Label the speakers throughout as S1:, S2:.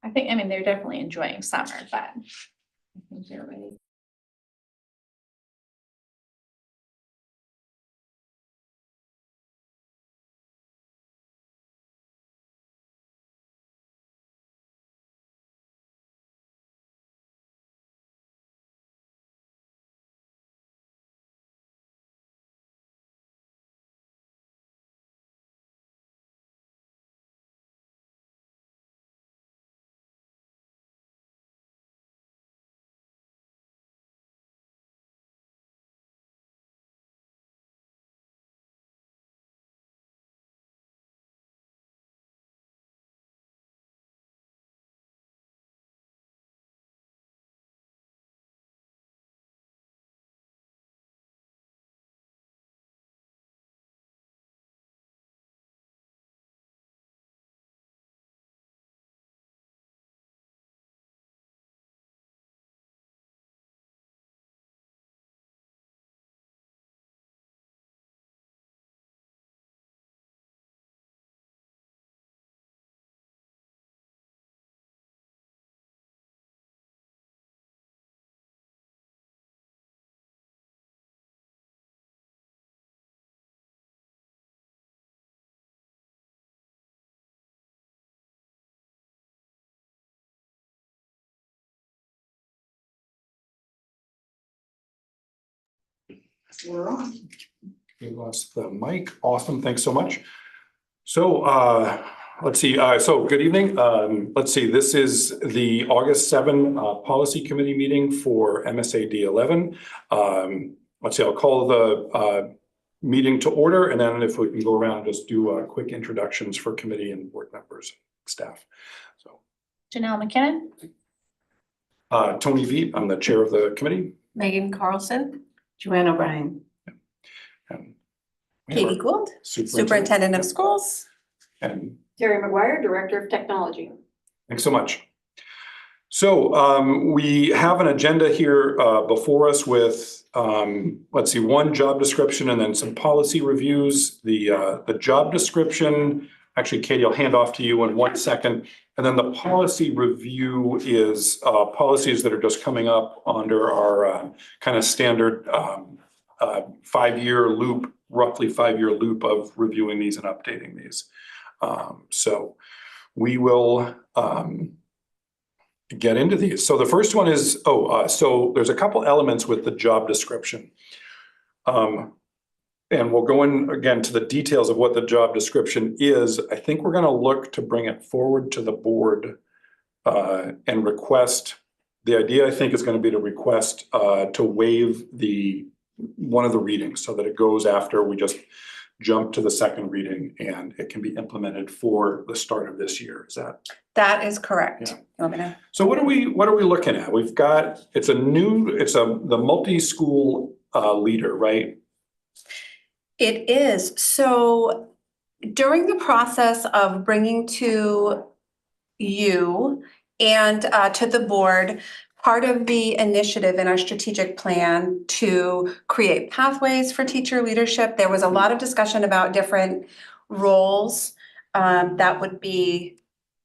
S1: I think, I mean, they're definitely enjoying summer, but I think they're ready.
S2: We're on. We lost the mic. Awesome. Thanks so much. So let's see. So good evening. Let's see. This is the August 7 Policy Committee meeting for MSAD11. Let's see. I'll call the meeting to order, and then if we can go around and just do quick introductions for committee and board members, staff. So
S1: Janelle McKinnon.
S2: Tony Veet, I'm the chair of the committee.
S3: Megan Carlson. Joanne O'Brien.
S2: And
S3: Katie Gould, Superintendent of Schools.
S2: And
S4: Terry McGuire, Director of Technology.
S2: thanks so much. So we have an agenda here before us with, let's see, one job description and then some policy reviews. The job description, actually, Katie, I'll hand off to you in 1 second. And then the policy review is policies that are just coming up under our kind of standard 5-year loop, roughly 5-year loop of reviewing these and updating these. So we will get into these. So the first one is, so there's a couple elements with the job description. And we'll go in again to the details of what the job description is. I think we're going to look to bring it forward to the board and request. The idea, I think, is going to be to request to waive one of the readings so that it goes after we just jump to the second reading and it can be implemented for the start of this year. Is that?
S3: That is correct.
S2: Yeah. So what are we looking at? We've got, the multi-school leader, right?
S3: It is. So during the process of bringing to you and to the board, part of the initiative in our strategic plan to create pathways for teacher leadership, there was a lot of discussion about different roles that would be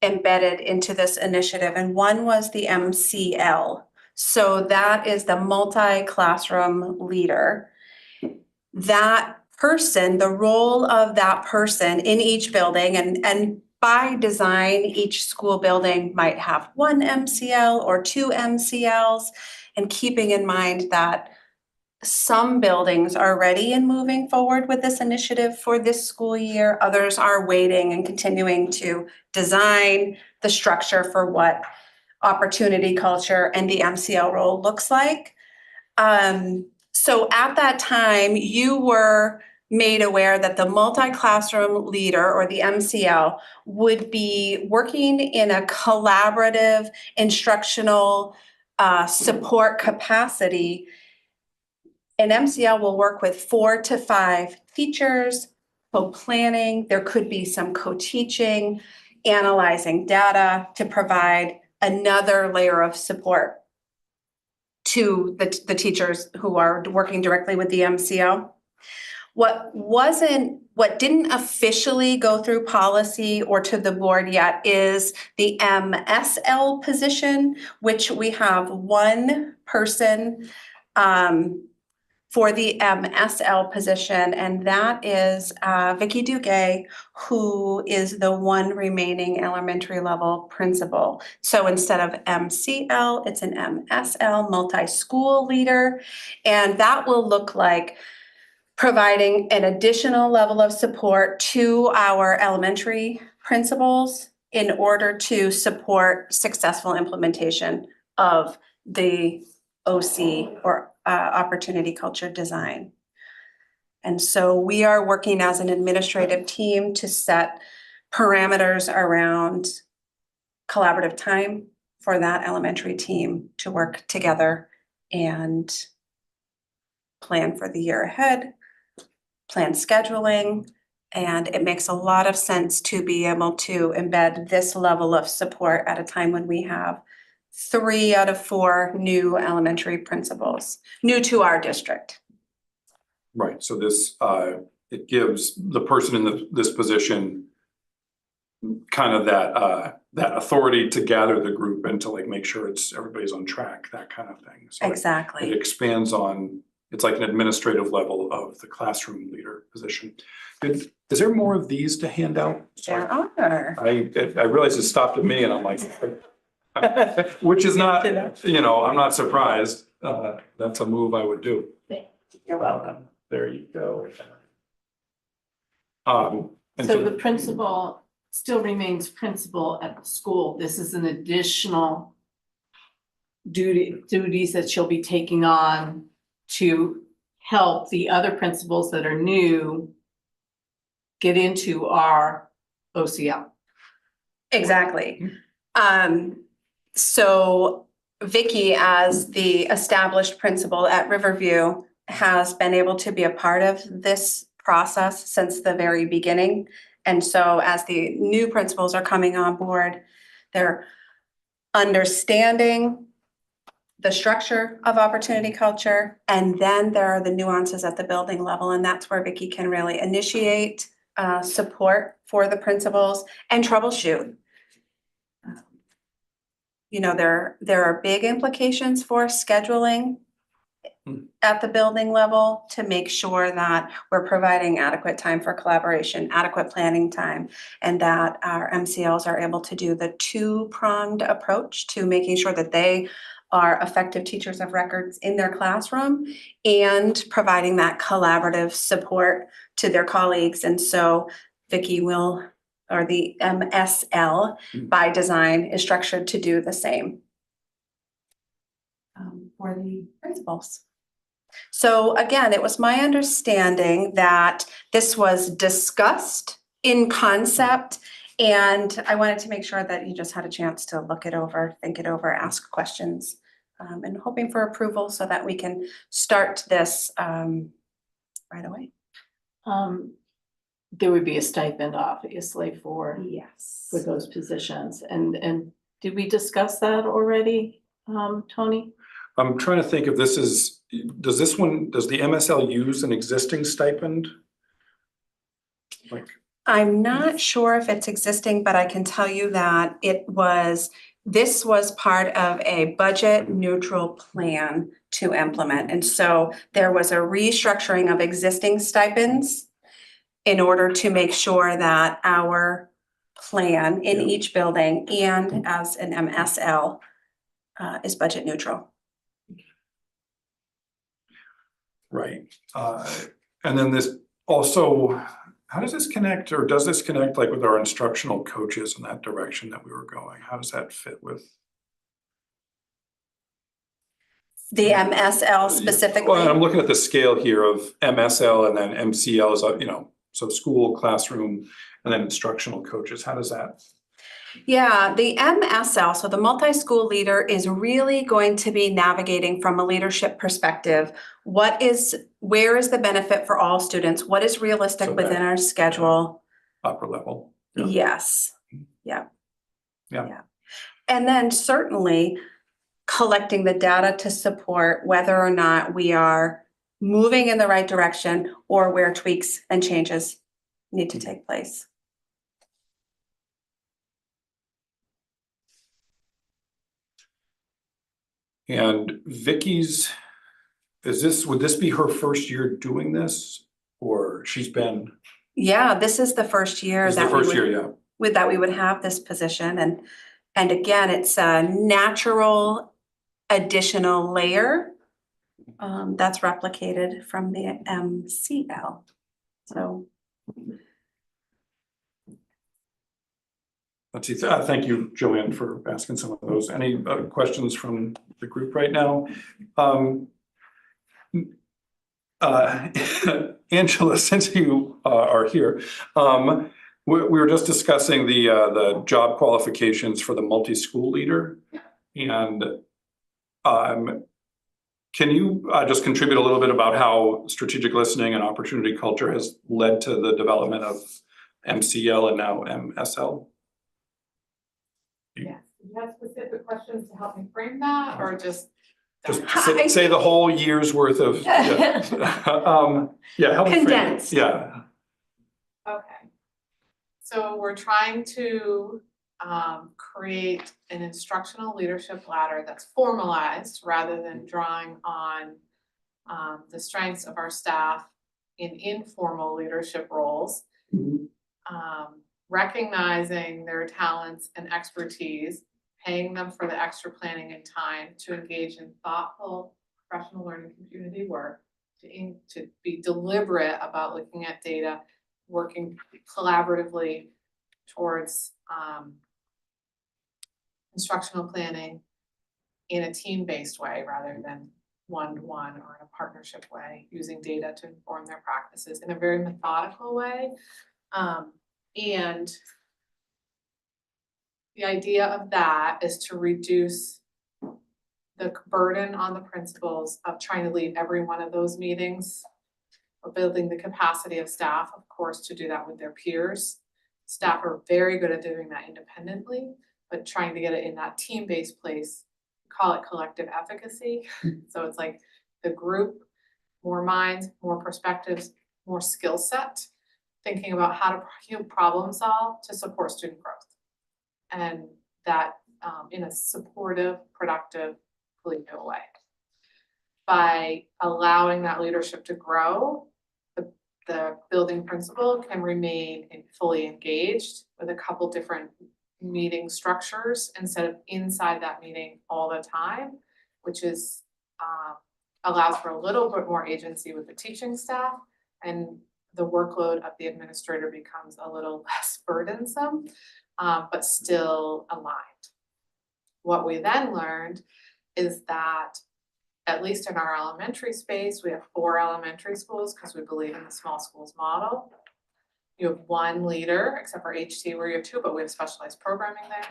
S3: embedded into this initiative. And one was the MCL. So that is the multi-classroom leader. That person, the role of that person in each building, and by design, each school building might have one MCL or 2 MCLs, and keeping in mind that some buildings are ready and moving forward with this initiative for this school year. Others are waiting and continuing to design the structure for what opportunity culture and the MCL role looks like. So at that time, you were made aware that the multi-classroom leader, or the MCL, would be working in a collaborative instructional support capacity. An MCL will work with 4 to 5 teachers, co-planning. There could be some co-teaching, analyzing data to provide another layer of support to the teachers who are working directly with the MCL. What didn't officially go through policy or to the board yet is the MSL position, which we have one person for the MSL position, and that is Vicky Duguay, who is the one remaining elementary level principal. So instead of MCL, it's an MSL, multi-school leader, and that will look like providing an additional level of support to our elementary principals in order to support successful implementation of the OC or opportunity culture design. And so we are working as an administrative team to set parameters around collaborative time for that elementary team to work together and plan for the year ahead, plan scheduling, and it makes a lot of sense to be able to embed this level of support at a time when we have 3 out of 4 new elementary principals, new to our district.
S2: Right, so this, it gives the person in this position kind of that authority to gather the group and to like make sure everybody's on track, that kind of thing. So
S3: Exactly.
S2: it expands on, it's like an administrative level of the classroom leader position. Is there more of these to hand out?
S3: There are.
S2: I realized it stopped at me and I'm like, which is not, I'm not surprised. That's a move I would do.
S3: You're welcome.
S2: There you go. And
S5: So the principal still remains principal at the school. This is an additional duties that she'll be taking on to help the other principals that are new get into our OCL.
S3: Exactly. So Vicky, as the established principal at Riverview, has been able to be a part of this process since the very beginning. And so as the new principals are coming on board, they're understanding the structure of opportunity culture, and then there are the nuances at the building level, and that's where Vicky can really initiate support for the principals and troubleshoot. There are big implications for scheduling at the building level to make sure that we're providing adequate time for collaboration, adequate planning time, and that our MCLs are able to do the two-pronged approach to making sure that they are effective teachers of records in their classroom and providing that collaborative support to their colleagues. And so Vicky or the MSL by design is structured to do the same for the principals. So again, it was my understanding that this was discussed in concept, and I wanted to make sure that you just had a chance to look it over, think it over, ask questions, and hoping for approval so that we can start this right away.
S5: There would be a stipend, obviously, for
S3: Yes.
S5: those positions. And did we discuss that already, Tony?
S2: I'm trying to think if does the MSL use an existing stipend?
S3: I'm not sure if it's existing, but I can tell you that this was part of a budget neutral plan to implement. And so there was a restructuring of existing stipends in order to make sure that our plan in each building and as an MSL is budget neutral.
S2: Right. And then this also, how does this connect, or does this connect like with our instructional coaches in that direction that we were going? How does that fit with?
S3: The MSL specifically?
S2: Well, I'm looking at the scale here of MSL and then MCL is, so school, classroom, and then instructional coaches. How does that?
S3: Yeah, the MSL, so the multi-school leader, is really going to be navigating from a leadership perspective. Where is the benefit for all students? What is realistic
S2: So
S3: within our schedule?
S2: Upper level. Yeah.
S3: Yes. Yeah.
S2: Yeah.
S3: And then certainly collecting the data to support whether or not we are moving in the right direction or where tweaks and changes need to take place.
S2: And Vicky's, would this be her first year doing this? Or she's been,
S3: Yeah, this is the first year
S2: this is the
S3: that we
S2: first year,
S3: would,
S2: yeah.
S3: that we would have this position, and again, it's a natural additional layer that's replicated from the MCL. So
S2: Let's see, thank you, Joanne, for asking some of those. Any questions from the group right now? Angela, since you are here, we were just discussing the job qualifications for the multi-school leader. And can you just contribute a little bit about how strategic listening and opportunity culture has led to the development of MCL and now MSL?
S6: Yes, do you have specific questions to help me frame that, or just?
S2: Say the whole year's worth of, yeah, help me frame it.
S3: Condensed.
S2: Yeah.
S6: Okay. So we're trying to create an instructional leadership ladder that's formalized rather than drawing on the strengths of our staff in informal leadership roles. Recognizing their talents and expertise, paying them for the extra planning and time to engage in thoughtful professional learning community work, to be deliberate about looking at data, working collaboratively towards instructional planning in a team-based way rather than one-to-one or in a partnership way, using data to inform their practices in a very methodical way. And the idea of that is to reduce the burden on the principals of trying to lead every one of those meetings, of building the capacity of staff, of course, to do that with their peers. Staff are very good at doing that independently, but trying to get it in that team-based place, call it collective efficacy. So it's like the group, more minds, more perspectives, more skill set, thinking about how to problem solve to support student growth. And that in a supportive, productive, collegial way. By allowing that leadership to grow, the building principal can remain fully engaged with a couple different meeting structures instead of inside that meeting all the time, which is allows for a little bit more agency with the teaching staff, and the workload of the administrator becomes a little less burdensome, but still aligned. What we then learned is that, at least in our elementary space, we have 4 elementary schools because we believe in the small schools model. You have 1 leader, except for HT where you have 2, but we have specialized programming there.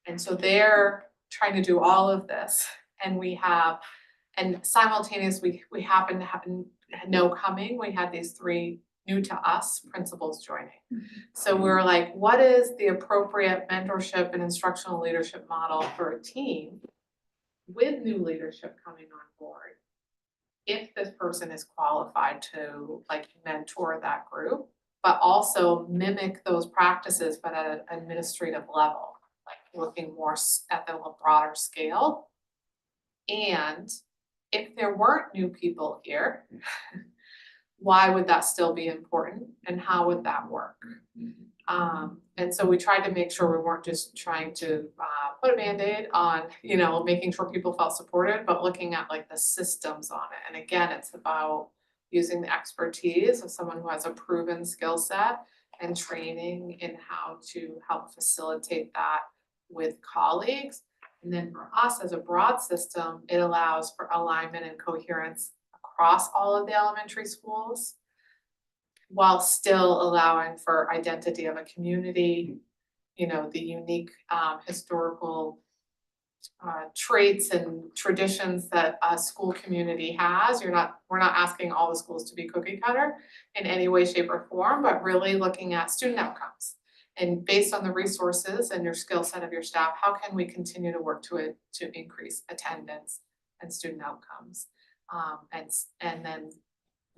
S6: And so they're trying to do all of this, and simultaneously we happen to know coming, we had these 3 new to us principals joining. So we were like, what is the appropriate mentorship and instructional leadership model for a team with new leadership coming on board, if this person is qualified to mentor that group, but also mimic those practices, but at an administrative level, looking more at the broader scale. And if there weren't new people here, why would that still be important, and how would that work? And so we tried to make sure we weren't just trying to put a Band-Aid on, making sure people felt supported, but looking at the systems on it. And again, it's about using the expertise of someone who has a proven skill set and training in how to help facilitate that with colleagues. And then for us as a broad system, it allows for alignment and coherence across all of the elementary schools, while still allowing for identity of a community, the unique historical traits and traditions that a school community has. We're not asking all the schools to be cookie cutter in any way, shape, or form, but really looking at student outcomes. And based on the resources and your skill set of your staff, how can we continue to work to increase attendance and student outcomes? And then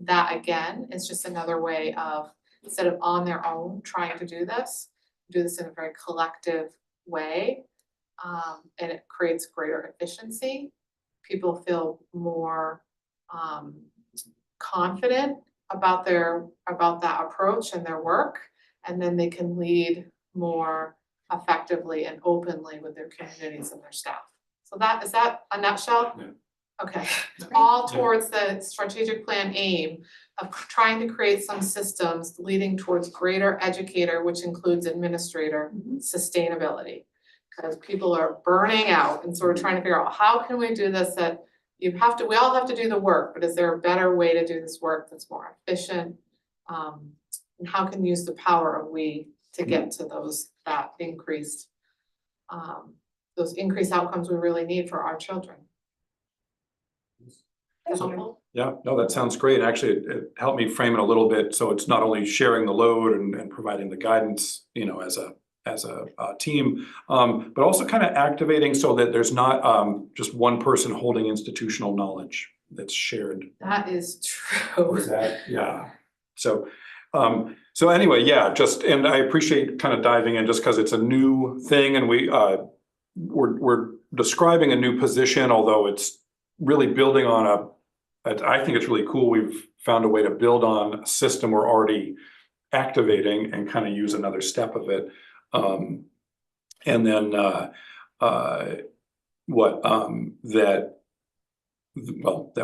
S6: that again is just another way of, instead of on their own trying to do this in a very collective way. And it creates greater efficiency. People feel more confident about that approach and their work, and then they can lead more effectively and openly with their communities and their staff. So is that a nutshell?
S2: Yeah.
S6: Okay, all towards the strategic plan aim of trying to create some systems leading towards greater educator, which includes administrator sustainability. Because people are burning out, and so we're trying to figure out, how can we do this that we all have to do the work, but is there a better way to do this work that's more efficient? And how can we use the power of we to get to those increased outcomes we really need for our children? Is that helpful?
S2: Yeah, no, that sounds great. Actually, it helped me frame it a little bit. So it's not only sharing the load and providing the guidance, as a team, but also kind of activating so that there's not just one person holding institutional knowledge that's shared.
S6: That is true.
S2: Yeah. So anyway, yeah, and I appreciate kind of diving in just because it's a new thing, and we're describing a new position, although it's really building on I think it's really cool. We've found a way to build on a system we're already activating and kind of use another step of it. And then that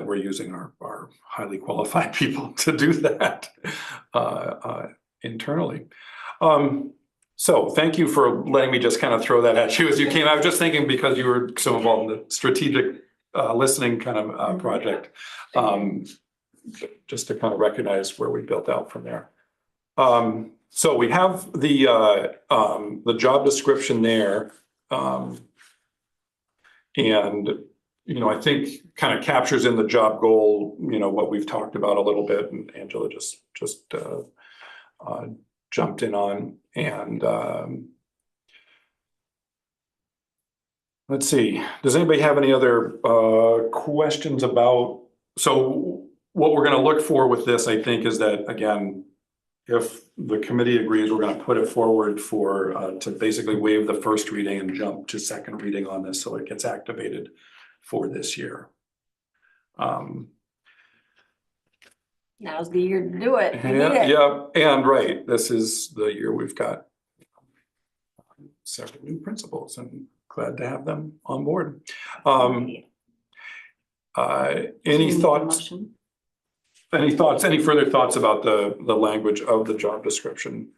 S2: we're using our highly qualified people to do that internally. So thank you for letting me just kind of throw that at you as you came. I was just thinking, because you were so involved in the strategic listening kind of project, just to kind of recognize where we built out from there. So we have the job description there, and I think kind of captures in the job goal, what we've talked about a little bit, and Angela just jumped in on. And let's see, does anybody have any other questions about? So what we're going to look for with this, I think, is that, again, if the committee agrees, we're going to put it forward to basically waive the first reading and jump to second reading on this, so it gets activated for this year.
S7: Now's the year to do it.
S2: Yeah, and right, this is the year we've got several new principals, and glad to have them on board. Any thoughts? Any further thoughts about the language of the job description?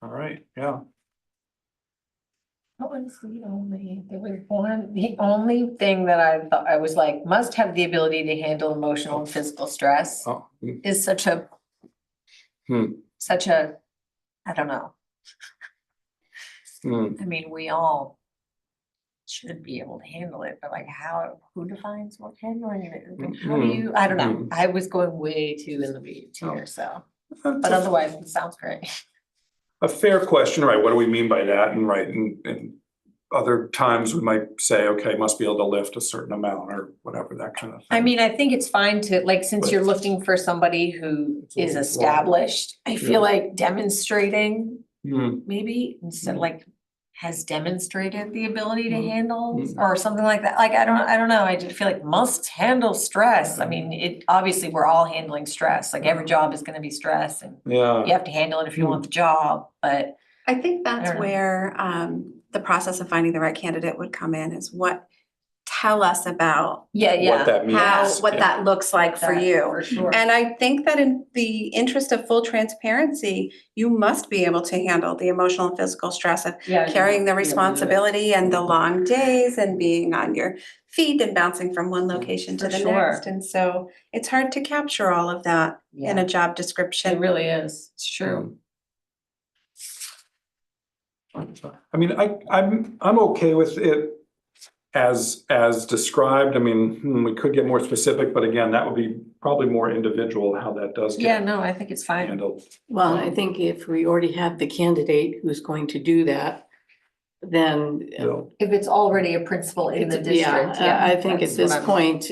S2: All right, yeah.
S7: What was the only thing that I thought, I was like, must have the ability to handle emotional and physical stress
S2: Oh,
S7: is such a, I don't know. I mean, we all should be able to handle it, but like who defines what handling it is? How do you, I don't know. I was going way too in the weeds here, so, but otherwise it sounds great.
S2: A fair question, right? What do we mean by that? And right, and other times we might say, okay, must be able to lift a certain amount or whatever, that kind of thing.
S7: I mean, I think it's fine to, like, since you're looking for somebody who is established, I feel like demonstrating maybe instead of like has demonstrated the ability to handle or something like that. Like, I don't know. I just feel like must handle stress. I mean, obviously we're all handling stress. Like every job is going to be stress, and you have to handle it if you want the job. But
S3: I think
S7: I
S3: that's
S7: don't know.
S3: where the process of finding the right candidate would come in, is tell us about
S2: What that means.
S3: what that looks like for you.
S7: For sure.
S3: And I think that in the interest of full transparency, you must be able to handle the emotional and physical stress of carrying the responsibility and the long days and being on your feet and bouncing from one location to
S7: For
S3: the
S7: sure.
S3: next. And so it's hard to capture all of that in a job description.
S7: It really is. It's true.
S2: I mean, I'm okay with it as described. I mean, we could get more specific, but again, that would be probably more individual how that does get
S7: No, I think it's fine.
S2: handled.
S5: Well, I think if we already have the candidate who's going to do that, then
S7: If it's already a principal in the district, yeah.
S5: I think at
S7: that's
S5: this
S7: what I'm-
S5: point,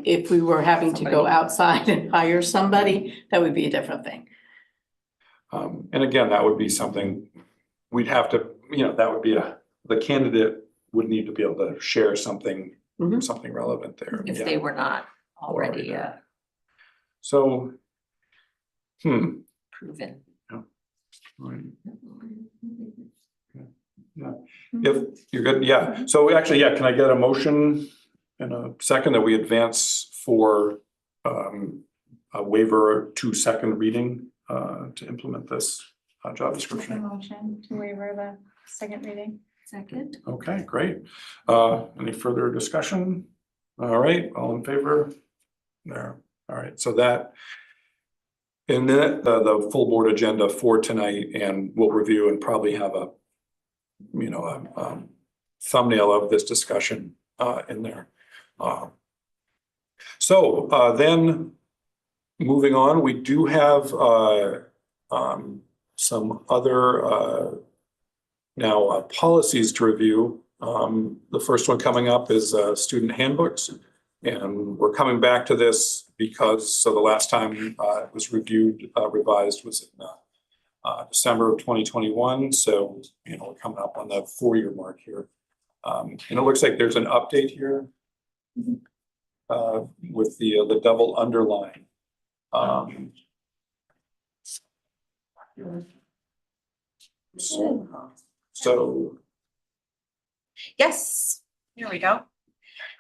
S5: if we were having to go
S7: Somebody.
S5: outside and hire somebody, that would be a different thing.
S2: And again, that would be something we'd have to, that would be the candidate would need to be able to share something,
S5: Mhm.
S2: something relevant there.
S7: If
S2: Yeah.
S7: they were not already
S2: So,
S7: proven.
S2: right. Yeah, if you're good, yeah. So actually, yeah, can I get a motion in a second that we advance for a waiver to second reading to implement this job description?
S1: Motion to waiver the second reading.
S7: Second.
S2: Okay, great. Any further discussion? All right, all in favor? There, all right, so that. And then the full board agenda for tonight, and we'll review and probably have a thumbnail of this discussion in there. So then moving on, we do have some other now policies to review. The first one coming up is student handbooks. And we're coming back to this because the last time it was revised was in December of 2021. So, we're coming up on the 4-year mark here. And it looks like there's an update here with the double underline. So,
S3: Yes, here we go.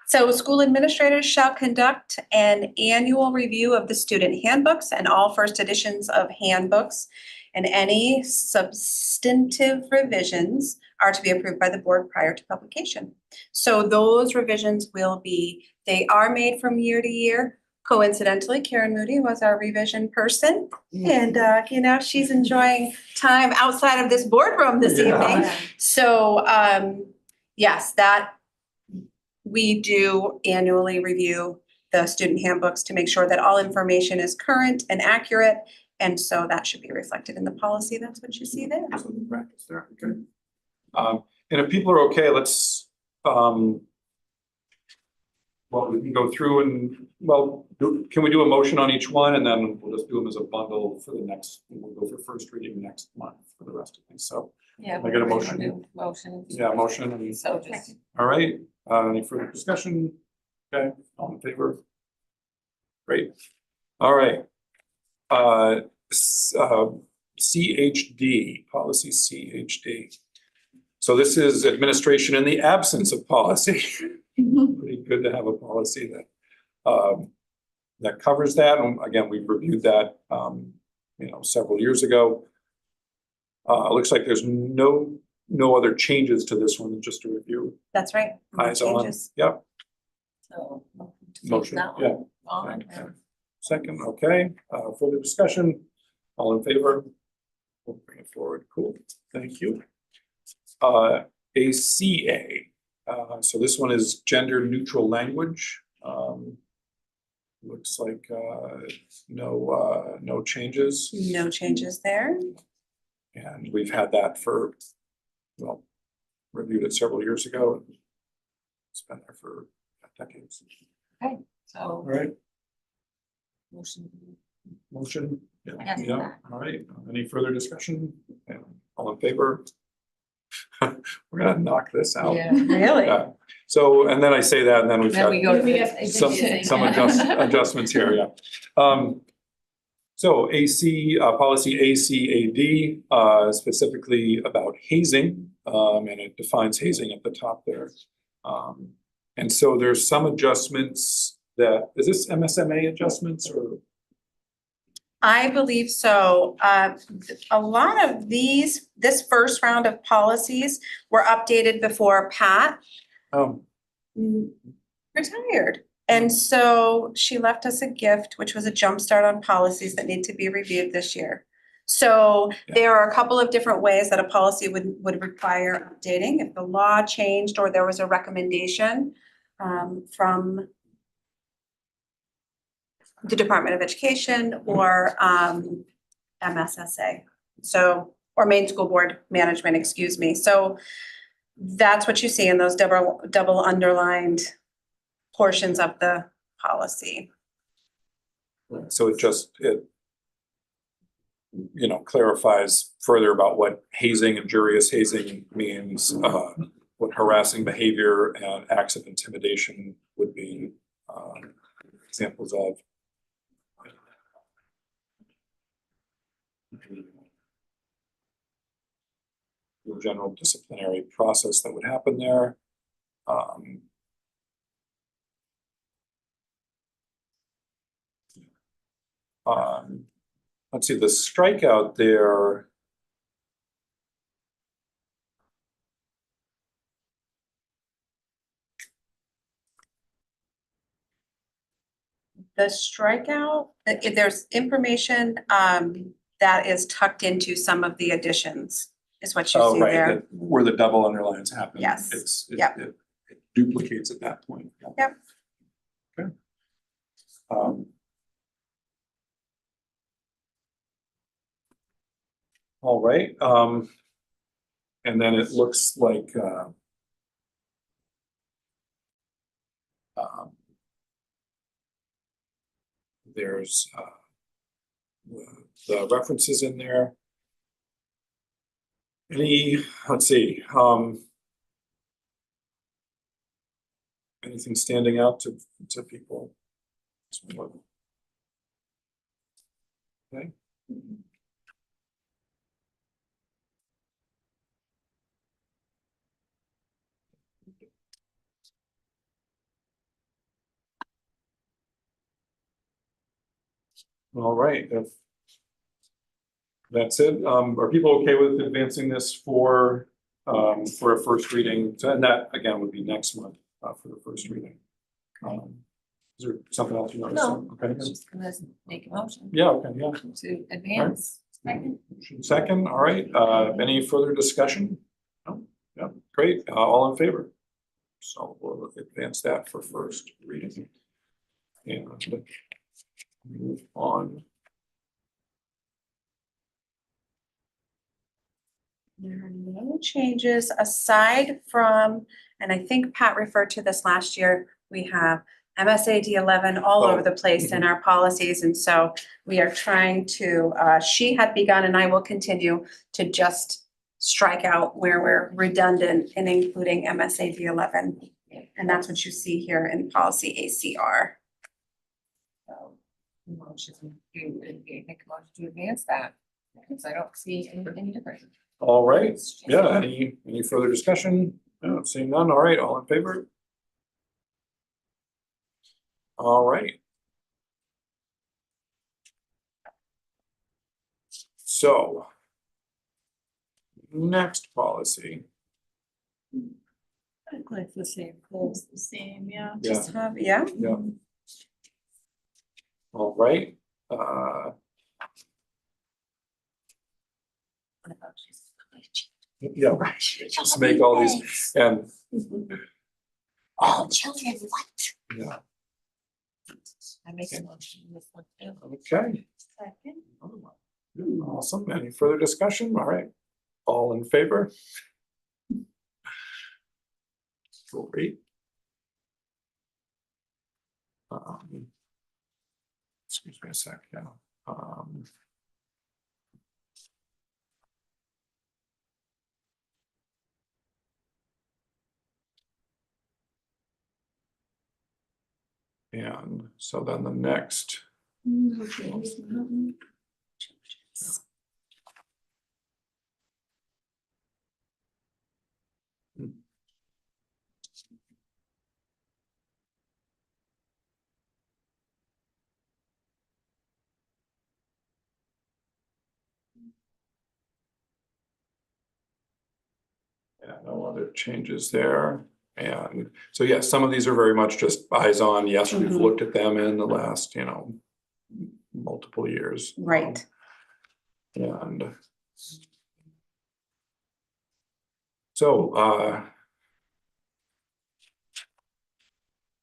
S3: So school administrators shall conduct an annual review of the student handbooks and all first editions of handbooks, and any substantive revisions are to be approved by the board prior to publication. So those revisions they are made from year to year. Coincidentally, Karen Moody was our revision person, and she's enjoying time outside of this boardroom this evening. So yes, that we do annually review the student handbooks to make sure that all information is current and accurate. And so that should be reflected in the policy. That's what you see there.
S2: practice there, okay. And if people are okay, let's we can go through and can we do a motion on each one, and then we'll just do them as a bundle for the next, and we'll go for first reading next month for the rest of things. So
S7: Yeah.
S2: Can I get a motion?
S7: Motion.
S2: yeah, motion. And,
S7: So just.
S2: all right, any further discussion? Okay, all in favor? Great. All right. CHD, policy CHD. So this is administration in the absence of policy. Pretty good to have a policy that covers that. And again, we've reviewed that, several years ago. It looks like there's no other changes to this one, just a review.
S3: That's right. No
S2: Eyes on,
S3: changes.
S2: yep,
S7: So.
S2: motion,
S7: That
S2: yeah.
S7: one on.
S2: Second, okay, further discussion, all in favor? We'll bring it forward, cool, thank you. ACA, so this one is gender neutral language. Looks like no changes,
S3: No changes there.
S2: and we've had that reviewed it several years ago. It's been there for decades.
S7: So.
S2: All right,
S7: Motion.
S2: motion?
S7: Yes.
S2: Yeah, all right, any further discussion? All in favor? We're gonna knock this out.
S7: Yeah, really?
S2: Yeah. So, and then I say that, and then we've
S7: Then we go
S2: got
S7: to.
S5: We
S7: the-
S2: some adjustments here, yeah. So policy ACAD, specifically about hazing, and it defines hazing at the top there. And so there's some adjustments is this MSMA adjustments or?
S3: I believe so. A lot of this first round of policies were updated before Pat retired. And so she left us a gift, which was a jumpstart on policies that need to be reviewed this year. So there are a couple of different ways that a policy would require updating. If the law changed or there was a recommendation from the Department of Education or MSSA, or Maine School Board Management, excuse me. So That's what you see in those double underlined portions of the policy.
S2: So it clarifies further about what hazing, injurious hazing means, what harassing behavior and acts of intimidation would be, examples of. The general disciplinary process that would happen there. Let's see, the strikeout there.
S3: The strikeout, if there's information that is tucked into some of the additions, is what you
S2: Oh,
S3: see
S2: right,
S3: there.
S2: where the double underlines happen.
S3: Yes.
S2: It duplicates at that point.
S3: Yep.
S2: Okay. All right, and then it looks like there's the references in there. Let's see, anything standing out to people? Okay. All right, if that's it, are people okay with advancing this for a first reading? So, and that again would be next month for the first reading. Is there something else you want to say?
S7: No.
S2: Okay.
S7: Just gonna make a motion
S2: Yeah, okay, yeah.
S7: to advance.
S2: Second, all right, any further discussion? No, yeah, great, all in favor? So we'll advance that for first reading. And move on.
S3: There are no changes aside from, and I think Pat referred to this last year, we have MSAD11 all over the place in our policies. And so we are trying to, she had begun and I will continue to just strike out where we're redundant in including MSAD11. And that's what you see here in policy ACR.
S7: So, motion to make a motion to advance that, because I don't see any difference.
S2: All right, yeah, any further discussion? No, seeing none, all right, all in favor? All right. So. Next policy.
S7: Like the same.
S1: It's the same, yeah.
S2: Yeah,
S3: Just have, yeah.
S2: yeah. All right, yeah, just make all these, and,
S7: All children what?
S2: yeah,
S7: I make a motion with one too.
S2: okay.
S1: Second.
S2: Awesome, any further discussion? All right, all in favor? Great. Excuse me a sec, yeah. And so then the next. Yeah, no other changes there. And so, yeah, some of these are very much just eyes on. Yes, we've
S3: Mhm.
S2: looked at them in the last, multiple years.
S3: Right.
S2: And so,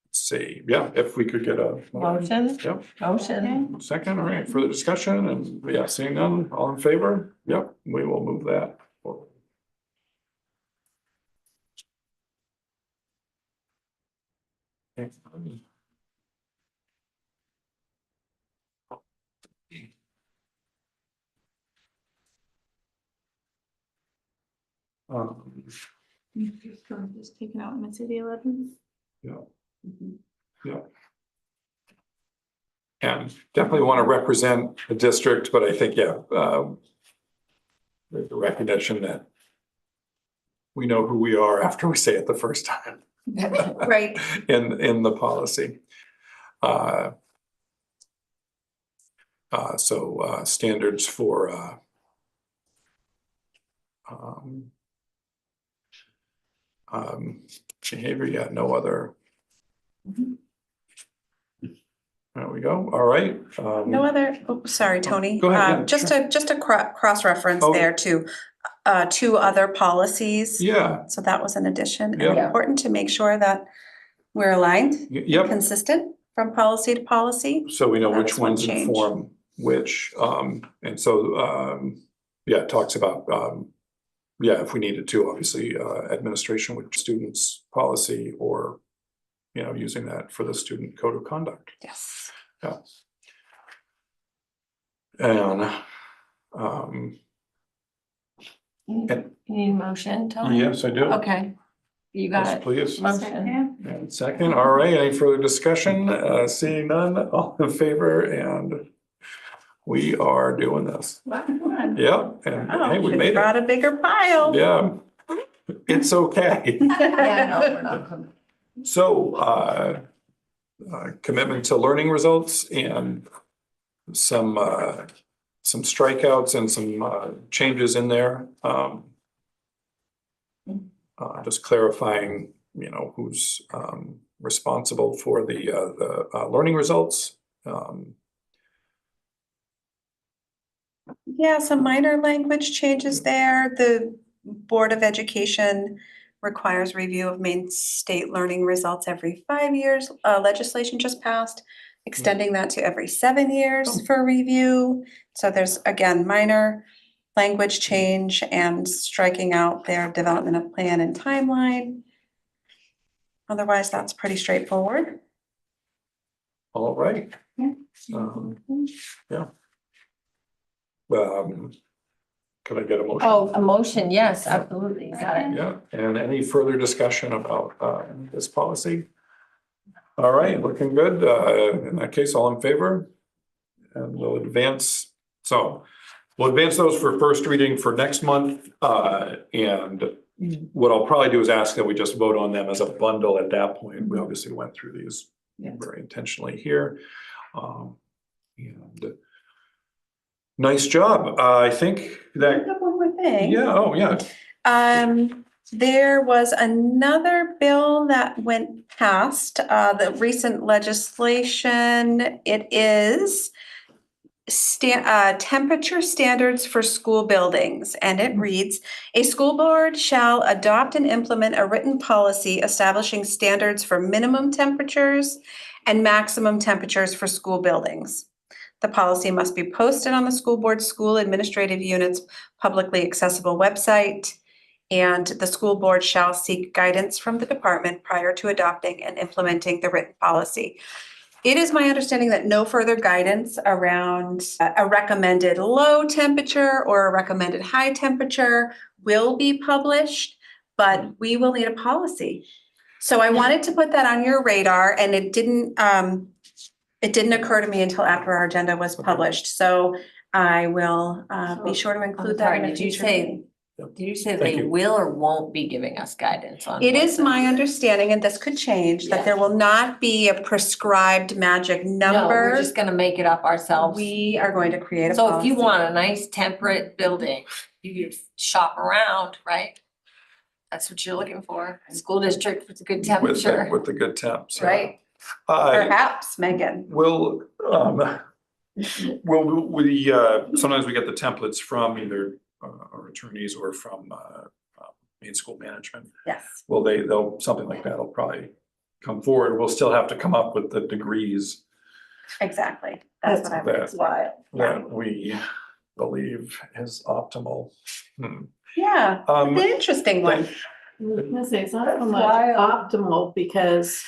S2: let's see, yeah, if we could get a.
S7: Motion?
S2: Yep,
S7: Motion.
S2: second, all right, further discussion, and yeah, seeing none, all in favor? Yep, we will move that forward.
S1: Just taking out MSAD11.
S2: yeah. And definitely want to represent the district, but I think, yeah, the recognition that we know who we are after we say it the first time.
S3: Right.
S2: In the policy. So standards for behavior, yeah, no other. There we go, all right.
S3: No other, oh, sorry, Tony.
S2: Go ahead, yeah,
S3: Just a cross-reference
S2: Oh.
S3: there to two other policies.
S2: Yeah,
S3: So that was an addition. And
S2: Yeah.
S3: important to make sure that we're aligned,
S2: yep,
S3: consistent from policy to policy.
S2: so we know
S3: That
S2: which
S3: is one
S2: ones
S3: change.
S2: inform which, and so, yeah, it talks about, yeah, if we needed to, obviously, administration with students policy or, you know, using that for the student code of conduct.
S3: Yes.
S2: Yeah. And,
S7: You need a motion, Tony?
S2: yes, I do.
S7: Okay, you got
S2: Yes,
S7: it.
S2: please.
S7: Motion.
S2: And second, all right, any further discussion? Seeing none, all in favor, and we are doing this. Yeah, and
S3: Oh,
S2: hey, we
S3: should've
S2: made it.
S3: brought a bigger pile.
S2: Yeah, it's okay.
S7: Yeah, no, we're not coming.
S2: So, commitment to learning results and some strikeouts and some changes in there. Just clarifying, you know, who's responsible for the learning results.
S3: Yeah, some minor language changes there. The Board of Education requires review of Maine state learning results every 5 years. Legislation just passed, extending that to every 7 years for review. So there's, again, minor language change and striking out their development of plan and timeline. Otherwise, that's pretty straightforward.
S2: All right.
S3: Yeah.
S2: Yeah. Could I get a motion?
S7: Oh, a motion, yes, absolutely, got it.
S2: Yeah, and any further discussion about this policy? All right, looking good. In that case, all in favor? And we'll advance, so we'll advance those for first reading for next month. And what I'll probably do is ask that we just vote on them as a bundle at that point. We obviously went through these very intentionally here. And nice job. I think that,
S3: One more thing.
S2: yeah, oh, yeah.
S3: There was another bill that went past, the recent legislation. It is temperature standards for school buildings, and it reads, a school board shall adopt and implement a written policy establishing standards for minimum temperatures and maximum temperatures for school buildings. The policy must be posted on the school board's school administrative unit's publicly accessible website, and the school board shall seek guidance from the department prior to adopting and implementing the written policy. It is my understanding that no further guidance around a recommended low temperature or a recommended high temperature will be published, but we will need a policy. So I wanted to put that on your radar, and it didn't occur to me until after our agenda was published. So I will be sure to include that in a future meeting.
S7: Did you say
S2: Thank
S7: they
S2: you.
S7: will or won't be giving us guidance on?
S3: It
S7: what
S3: is
S7: the-
S3: my understanding, and this could change, that there will not be a prescribed magic
S7: No,
S3: number.
S7: we're just gonna make it up ourselves.
S3: We are going to create a
S7: So if
S3: policy.
S7: you want a nice temperate building, you could shop around, right? That's what you're looking for, a school district with a good temperature,
S2: With the good temps. yeah.
S7: right?
S3: Perhaps, Megan.
S2: Will we, sometimes we get the templates from either our attorneys or from main school management.
S3: Yes.
S2: Will they'll, something like that'll probably come forward. We'll still have to come up with the degrees
S3: Exactly. That's what I would.
S2: That's that we believe is optimal.
S3: Yeah,
S2: Um,
S3: the interesting one.
S5: I was gonna say, it's not so much
S7: Wild.
S5: optimal because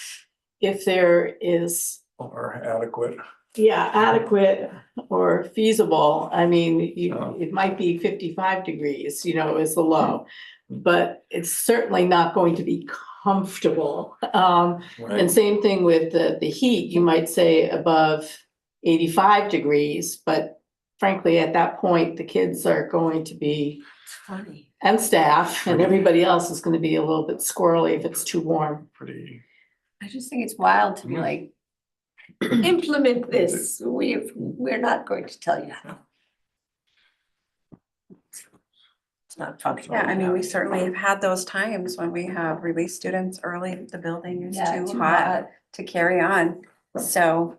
S5: if there is,
S2: Or adequate.
S5: adequate or feasible, I mean,
S2: Yeah.
S5: it might be 55 degrees, is the low. But it's certainly not going to be comfortable. And
S2: Right,
S5: same thing with the heat, you might say above 85 degrees, but frankly, at that point, the kids are going to be,
S7: It's funny.
S5: and staff, and everybody else is gonna be a little bit squirrely if it's too warm.
S2: pretty.
S7: I just think it's wild to be like, implement this. We're not going to tell you how. It's not functional.
S3: Yeah, I mean, we certainly have had those times when we have released students early, the building is
S7: Yeah,
S3: too hot to carry on, so.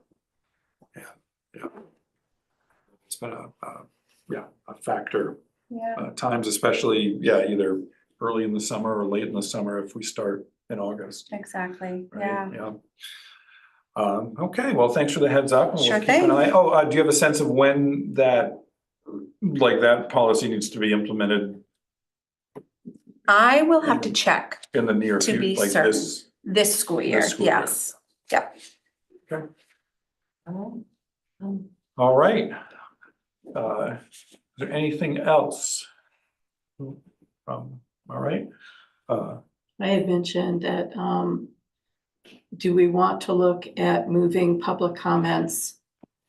S2: It's been a factor,
S3: Yeah.
S2: times especially, either early in the summer or late in the summer if we start in August.
S3: Exactly,
S2: Right?
S3: yeah.
S2: Yeah. Okay, well, thanks for the heads up. and we'll
S3: Sure
S2: keep an
S3: thing.
S2: eye- do you have a sense of when that policy needs to be implemented
S3: I will have to check
S2: in the near
S3: To
S2: future,
S3: be
S2: like
S3: certain.
S2: this?
S3: this school year,
S2: This school year.
S3: yes, yep.
S2: All right. Is there anything else? All right.
S5: I had mentioned that, do we want to look at moving public comments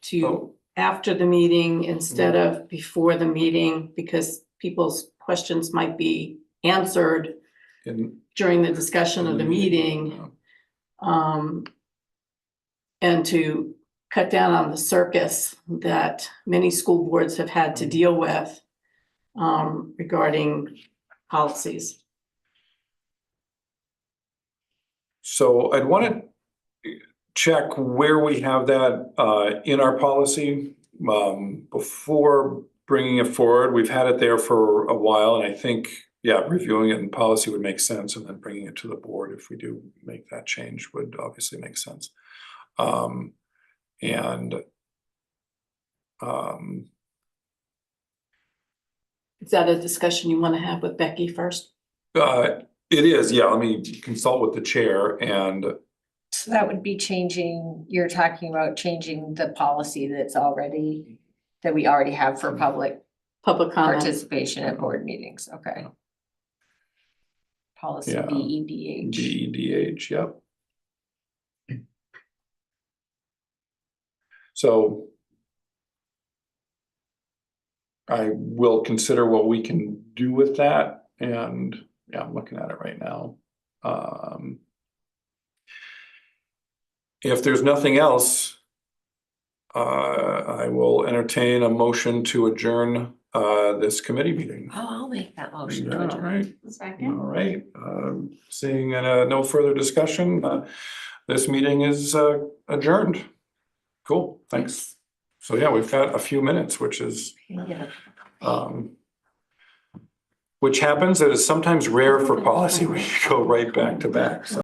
S5: to
S2: Oh,
S5: after the meeting instead of before the meeting? Because people's questions might be answered
S2: in
S5: during the discussion of the meeting. And to cut down on the circus that many school boards have had to deal with regarding policies.
S2: So I'd want to check where we have that in our policy before bringing it forward. We've had it there for a while, and I think, reviewing it in policy would make sense, and then bringing it to the board if we do make that change would obviously make sense.
S5: Is that a discussion you want to have with Becky first?
S2: It is, let me consult with the chair and
S7: So that would be changing, you're talking about changing the policy that we already have for public
S5: Public comment.
S7: participation at board meetings, okay. Policy
S2: Yeah.
S7: BEDH.
S2: DEDH, yep. So I will consider what we can do with that, and I'm looking at it right now. If there's nothing else, I will entertain a motion to adjourn this committee meeting.
S7: Oh, I'll make that motion.
S2: Yeah, all right.
S4: Second.
S2: All right, seeing no further discussion, this meeting is adjourned. Cool, thanks. So we've got a few minutes, which is,
S7: Yeah.
S2: which happens, it is sometimes rare for policy, we go right back to back, so.